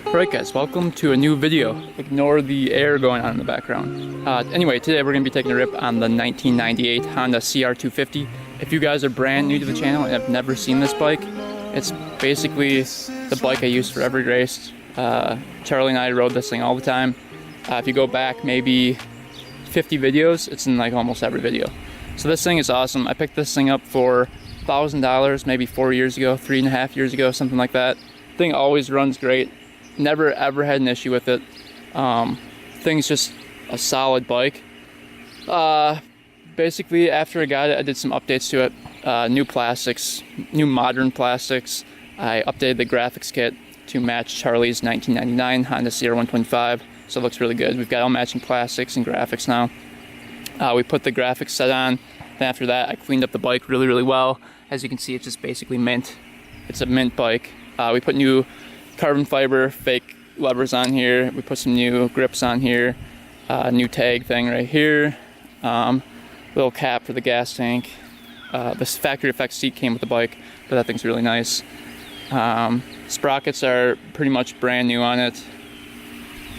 Alright guys, welcome to a new video. Ignore the air going on in the background. Anyway, today we're going to be taking a rip on the 1998 Honda CR250. If you guys are brand new to the channel and have never seen this bike, it's basically the bike I use for every race. Charlie and I rode this thing all the time. If you go back maybe 50 videos, it's in like almost every video. So this thing is awesome. I picked this thing up for $1,000 maybe 4 years ago, 3.5 years ago, something like that. Thing always runs great. Never ever had an issue with it. Thing's just a solid bike. Basically after I got it, I did some updates to it. New plastics, new modern plastics. I updated the graphics kit to match Charlie's 1999 Honda CR125, so it looks really good. We've got all matching plastics and graphics now. We put the graphics set on. Then after that, I cleaned up the bike really well. As you can see, it's just basically mint. It's a mint bike. We put new carbon fiber fake levers on here. We put some new grips on here. New tag thing right here. Little cap for the gas tank. This factory effect seat came with the bike, but that thing's really nice. Sprockets are pretty much brand new on it.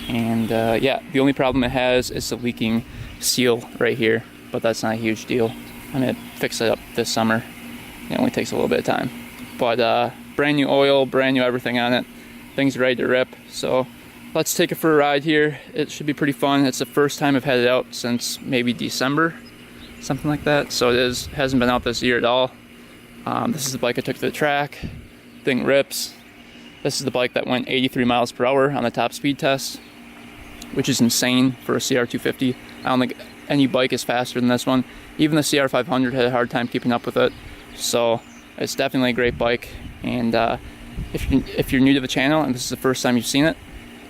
And yeah, the only problem it has is the leaking seal right here, but that's not a huge deal. I'm gonna fix it up this summer. It only takes a little bit of time. But brand new oil, brand new everything on it. Thing's ready to rip, so let's take it for a ride here. It should be pretty fun. It's the first time I've had it out since maybe December, something like that. So it hasn't been out this year at all. This is the bike I took to the track. Thing rips. This is the bike that went 83 miles per hour on the top speed test, which is insane for a CR250. I don't think any bike is faster than this one. Even the CR500 had a hard time keeping up with it. So it's definitely a great bike. And if you're new to the channel and this is the first time you've seen it,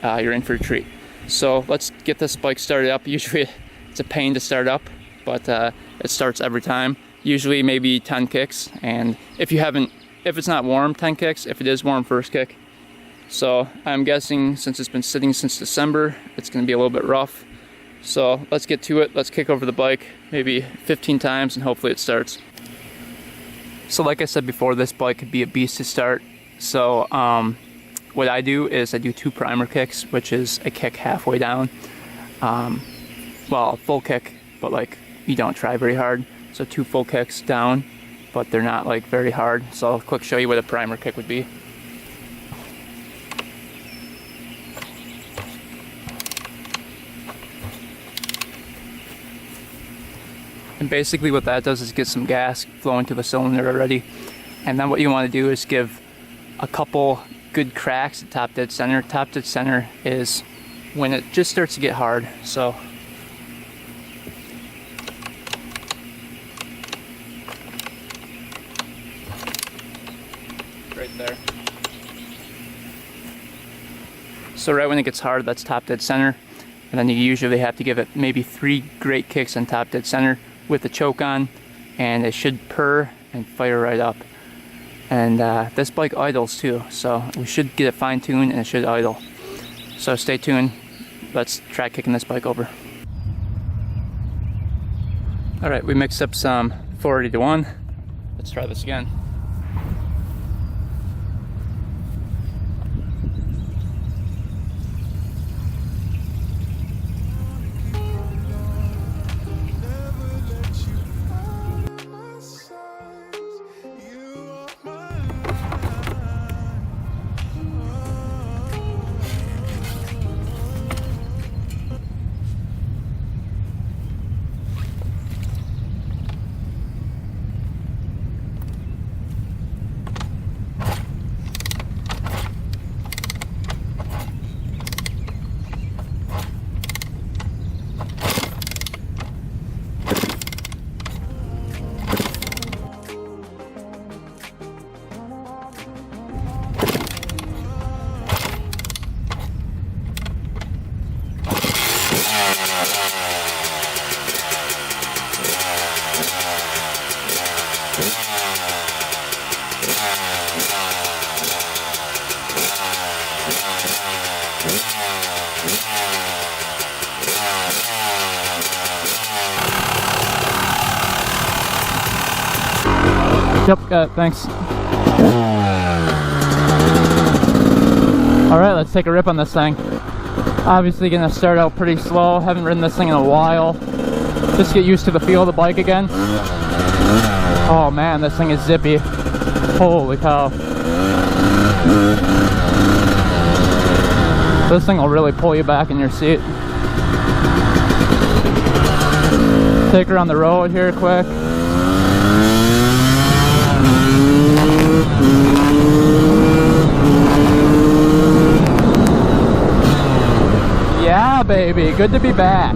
you're in for a treat. So let's get this bike started up. Usually it's a pain to start up, but it starts every time. Usually maybe 10 kicks, and if it's not warm, 10 kicks. If it is warm, first kick. So I'm guessing since it's been sitting since December, it's going to be a little bit rough. So let's get to it. Let's kick over the bike maybe 15 times and hopefully it starts. So like I said before, this bike could be a beast to start. So what I do is I do 2 primer kicks, which is a kick halfway down. Well, full kick, but like you don't try very hard. So 2 full kicks down, but they're not like very hard. So I'll quick show you what a primer kick would be. And basically what that does is get some gas flowing to the cylinder already. And then what you want to do is give a couple good cracks at top dead center. Top dead center is when it just starts to get hard. So right there. So right when it gets hard, that's top dead center. And then you usually have to give it maybe 3 great kicks on top dead center with the choke on, and it should purr and fire right up. And this bike idles too, so we should get it fine-tuned and it should idle. So stay tuned. Let's try kicking this bike over. Alright, we mixed up some 480 to 1. Let's try this again. Yep, got it, thanks. Alright, let's take a rip on this thing. Obviously gonna start out pretty slow. Haven't ridden this thing in a while. Just get used to the feel of the bike again. Oh man, this thing is zippy. Holy cow. This thing will really pull you back in your seat. Take her on the road here quick. Yeah, baby, good to be back.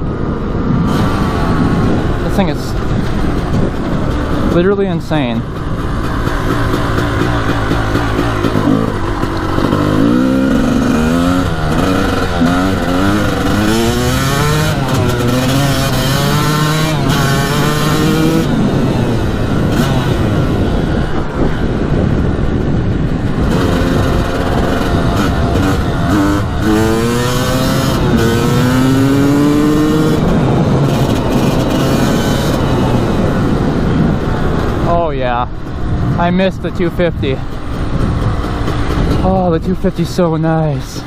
This thing is literally insane. I missed the 250. Oh, the 250 is so nice.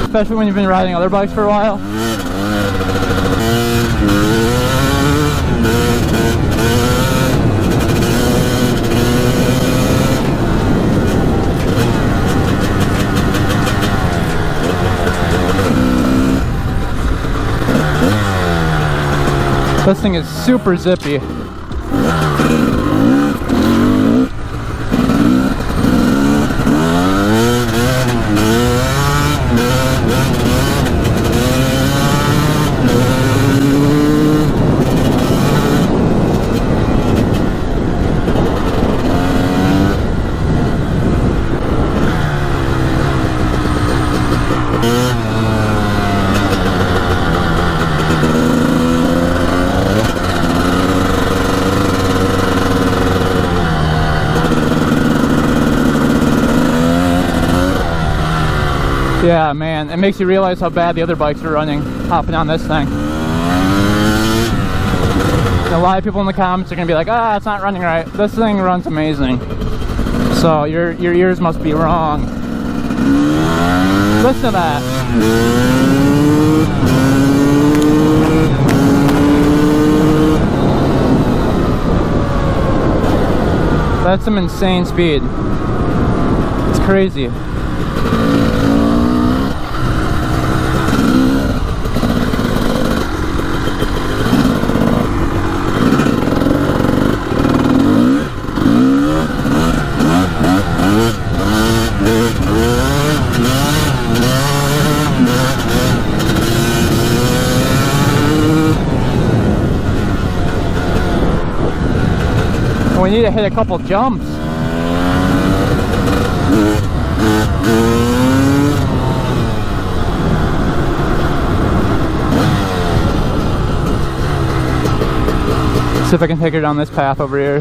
Especially when you've been riding other bikes for a while. This thing is super zippy. Yeah, man, it makes you realize how bad the other bikes are running, hopping on this thing. And a lot of people in the comments are gonna be like, ah, it's not running right. This thing runs amazing. So your ears must be wrong. Listen to that. That's some insane speed. It's crazy. We need to hit a couple jumps. See if I can take her down this path over here.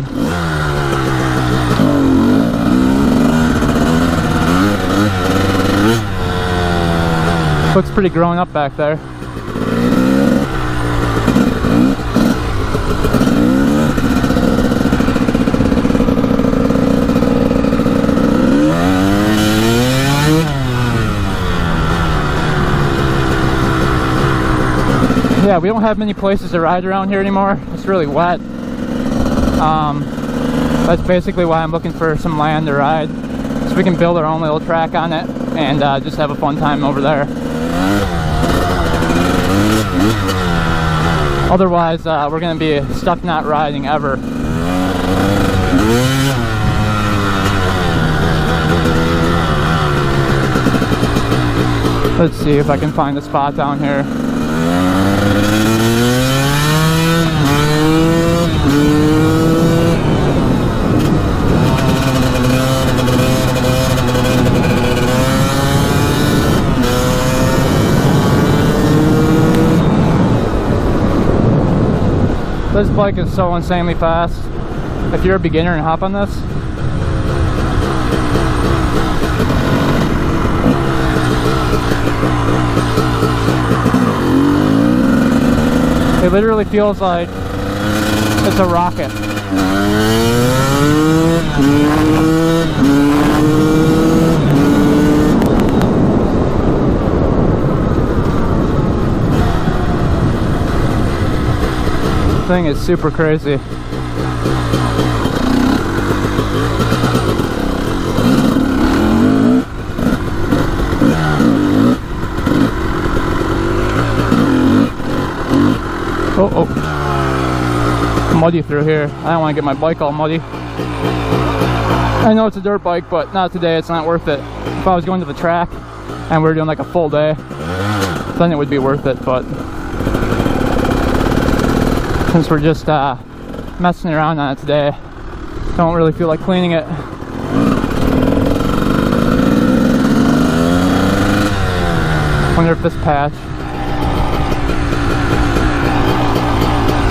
Looks pretty grown up back there. Yeah, we don't have many places to ride around here anymore. It's really wet. That's basically why I'm looking for some land to ride, so we can build our own little track on it and just have a fun time over there. Otherwise, we're gonna be stuck not riding ever. Let's see if I can find a spot down here. This bike is so insanely fast. If you're a beginner and hop on this, it literally feels like it's a rocket. thing is super crazy. Oh, oh. Muddy through here. I don't want to get my bike all muddy. I know it's a dirt bike, but not today. It's not worth it. If I was going to the track and we were doing like a full day, then it would be worth it. But since we're just messing around on it today, don't really feel like cleaning it. Wonder if this patch.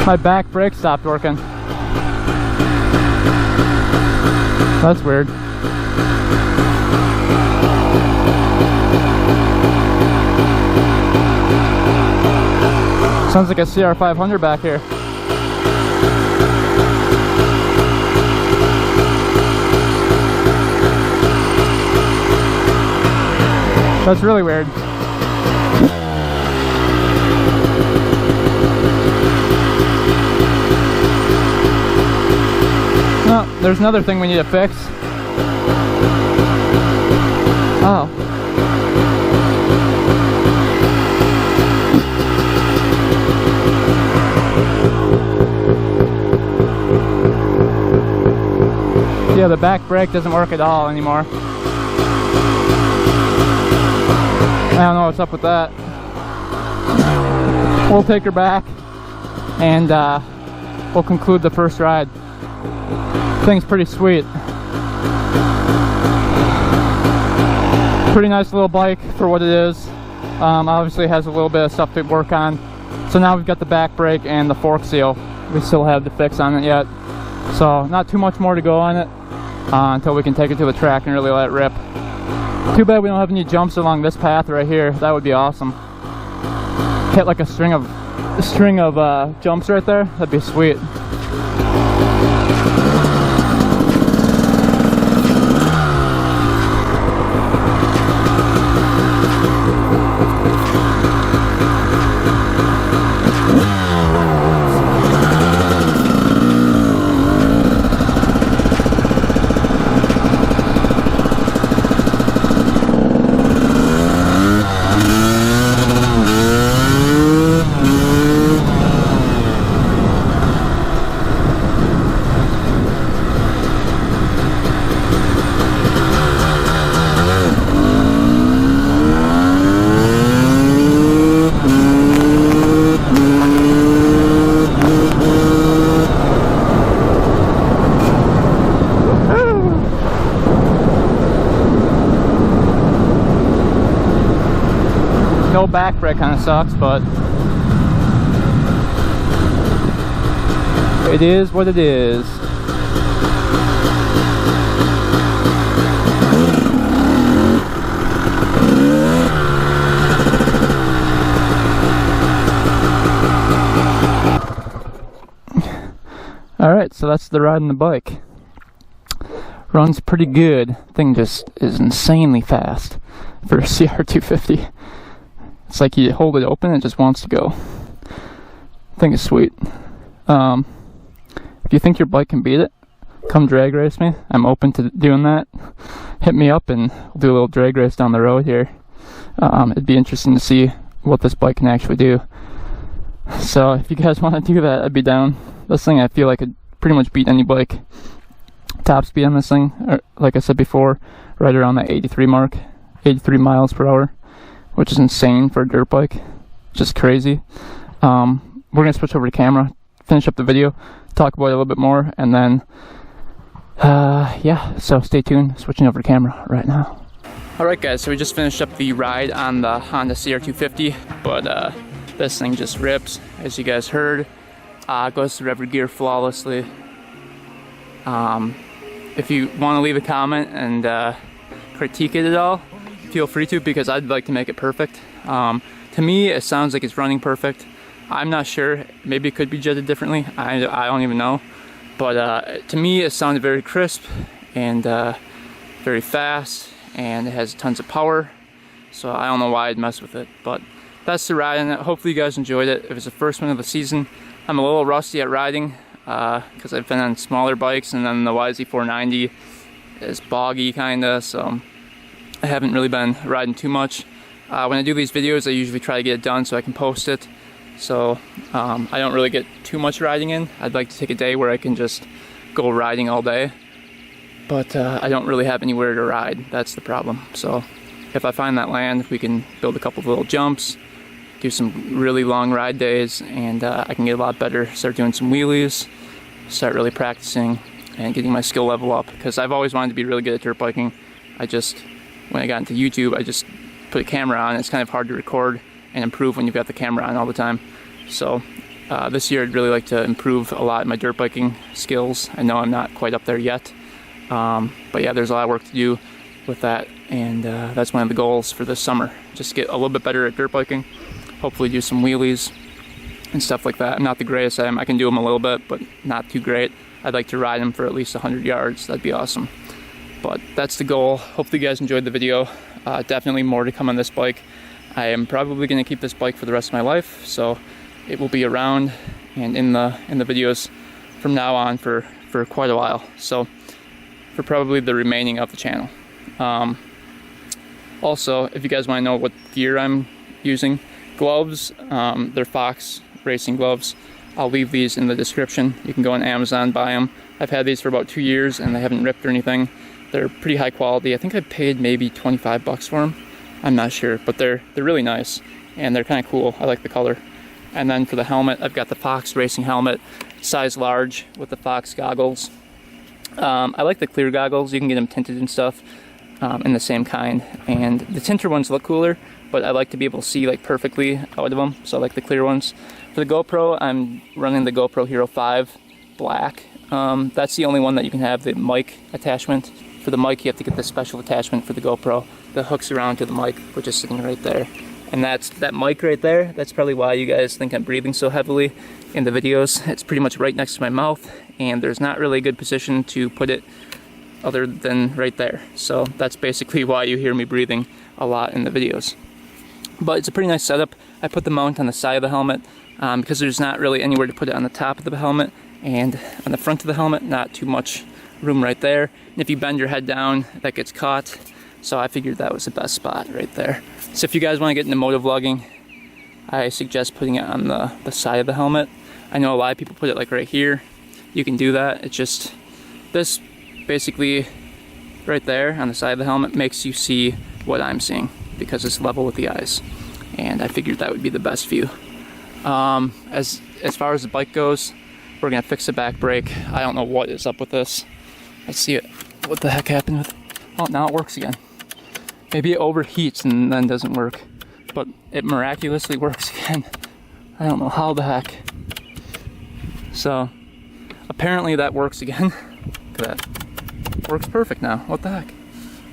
My back brake stopped working. That's weird. Sounds like a CR500 back here. That's really weird. No, there's another thing we need to fix. Oh. Yeah, the back brake doesn't work at all anymore. I don't know what's up with that. We'll take her back and we'll conclude the first ride. Thing's pretty sweet. Pretty nice little bike for what it is. Obviously has a little bit of stuff to work on. So now we've got the back brake and the fork seal. We still have the fix on it yet. So not too much more to go on it until we can take it to the track and really let it rip. Too bad we don't have any jumps along this path right here. That would be awesome. Hit like a string of jumps right there. That'd be sweet. No back brake kind of sucks, but it is what it is. Alright, so that's the ride on the bike. Runs pretty good. Thing just is insanely fast for a CR250. It's like you hold it open and it just wants to go. Thing is sweet. If you think your bike can beat it, come drag race me. I'm open to doing that. Hit me up and we'll do a little drag race down the road here. It'd be interesting to see what this bike can actually do. So if you guys want to do that, I'd be down. This thing I feel like could pretty much beat any bike. Top speed on this thing, like I said before, right around that 83 mark, 83 miles per hour. Which is insane for a dirt bike. Just crazy. We're gonna switch over to camera, finish up the video, talk about it a little bit more, and then yeah, so stay tuned. Switching over to camera right now. Alright guys, so we just finished up the ride on the Honda CR250, but this thing just rips, as you guys heard. Goes through every gear flawlessly. If you want to leave a comment and critique it at all, feel free to, because I'd like to make it perfect. To me, it sounds like it's running perfect. I'm not sure. Maybe it could be jetted differently. I don't even know. But to me, it sounded very crisp and very fast, and it has tons of power. So I don't know why I'd mess with it. But that's the ride, and hopefully you guys enjoyed it. If it's the first one of the season, I'm a little rusty at riding because I've been on smaller bikes, and then the YZ490 is boggy kinda, so I haven't really been riding too much. When I do these videos, I usually try to get it done so I can post it. So I don't really get too much riding in. I'd like to take a day where I can just go riding all day, but I don't really have anywhere to ride. That's the problem. So if I find that land, we can build a couple of little jumps, do some really long ride days, and I can get a lot better, start doing some wheelies, start really practicing and getting my skill level up, because I've always wanted to be really good at dirt biking. When I got into YouTube, I just put a camera on. It's kind of hard to record and improve when you've got the camera on all the time. So this year I'd really like to improve a lot in my dirt biking skills. I know I'm not quite up there yet, but yeah, there's a lot of work to do with that, and that's one of the goals for this summer. Just get a little bit better at dirt biking, hopefully do some wheelies and stuff like that. I'm not the greatest at them. I can do them a little bit, but not too great. I'd like to ride them for at least 100 yards. That'd be awesome. But that's the goal. Hopefully you guys enjoyed the video. Definitely more to come on this bike. I am probably going to keep this bike for the rest of my life, so it will be around and in the videos from now on for quite a while. So for probably the remaining of the channel. Also, if you guys want to know what gear I'm using, gloves, they're Fox racing gloves. I'll leave these in the description. You can go on Amazon, buy them. I've had these for about 2 years and they haven't ripped or anything. They're pretty high quality. I think I paid maybe 25 bucks for them. I'm not sure, but they're really nice and they're kind of cool. I like the color. And then for the helmet, I've got the Fox racing helmet, size large with the Fox goggles. I like the clear goggles. You can get them tinted and stuff in the same kind. And the tinted ones look cooler, but I like to be able to see like perfectly out of them, so I like the clear ones. For the GoPro, I'm running the GoPro Hero 5 black. That's the only one that you can have the mic attachment. For the mic, you have to get the special attachment for the GoPro that hooks around to the mic, which is sitting right there. And that mic right there, that's probably why you guys think I'm breathing so heavily in the videos. It's pretty much right next to my mouth, and there's not really a good position to put it other than right there. So that's basically why you hear me breathing a lot in the videos. But it's a pretty nice setup. I put the mount on the side of the helmet because there's not really anywhere to put it on the top of the helmet, and on the front of the helmet, not too much room right there. And if you bend your head down, that gets caught. So I figured that was the best spot right there. So if you guys want to get into motovlogging, I suggest putting it on the side of the helmet. I know a lot of people put it like right here. You can do that. It's just this basically right there on the side of the helmet makes you see what I'm seeing because it's level with the eyes. And I figured that would be the best view. As far as the bike goes, we're gonna fix the back brake. I don't know what is up with this. Let's see it. What the heck happened with it? Oh, now it works again. Maybe it overheats and then doesn't work, but it miraculously works again. I don't know how the heck. So apparently that works again. Look at that. Works perfect now. What the heck?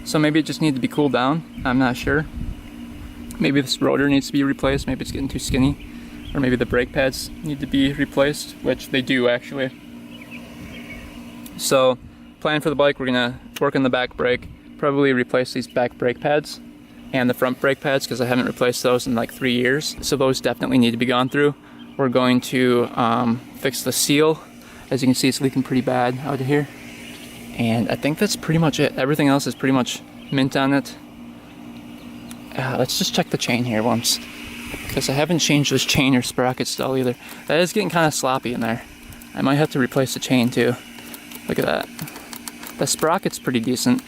So maybe it just needs to be cooled down. I'm not sure. Maybe this rotor needs to be replaced. Maybe it's getting too skinny. Or maybe the brake pads need to be replaced, which they do actually. So plan for the bike, we're gonna work on the back brake, probably replace these back brake pads and the front brake pads because I haven't replaced those in like 3 years. So those definitely need to be gone through. We're going to fix the seal. As you can see, it's leaking pretty bad out of here. And I think that's pretty much it. Everything else is pretty much mint on it. Let's just check the chain here once, because I haven't changed this chain or sprocket stall either. That is getting kind of sloppy in there. I might have to replace the chain too. Look at that. The sprocket's pretty decent,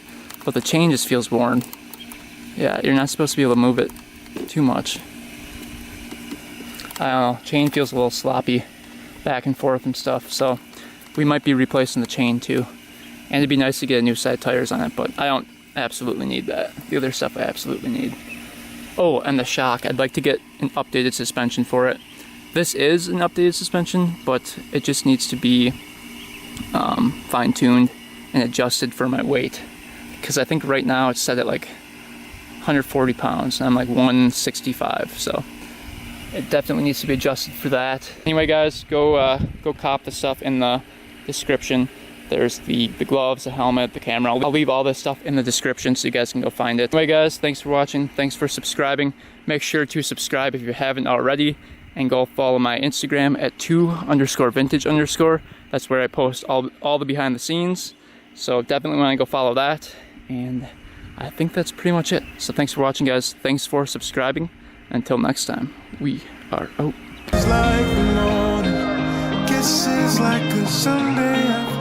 but the chain just feels worn. Yeah, you're not supposed to be able to move it too much. I don't know, chain feels a little sloppy back and forth and stuff, so we might be replacing the chain too. And it'd be nice to get a new set of tires on it, but I don't absolutely need that. The other stuff I absolutely need. Oh, and the shock. I'd like to get an updated suspension for it. This is an updated suspension, but it just needs to be fine-tuned and adjusted for my weight. Because I think right now it's set at like 140 pounds, and I'm like 165, so it definitely needs to be adjusted for that. Anyway guys, go cop the stuff in the description. There's the gloves, the helmet, the camera. I'll leave all this stuff in the description so you guys can go find it. Anyway guys, thanks for watching. Thanks for subscribing. Make sure to subscribe if you haven't already. and go follow my Instagram at 2_vintage_. That's where I post all the behind the scenes. So definitely want to go follow that. And I think that's pretty much it. So thanks for watching, guys. Thanks for subscribing. Until next time, we are out. It's like the morning, kisses like a Sunday.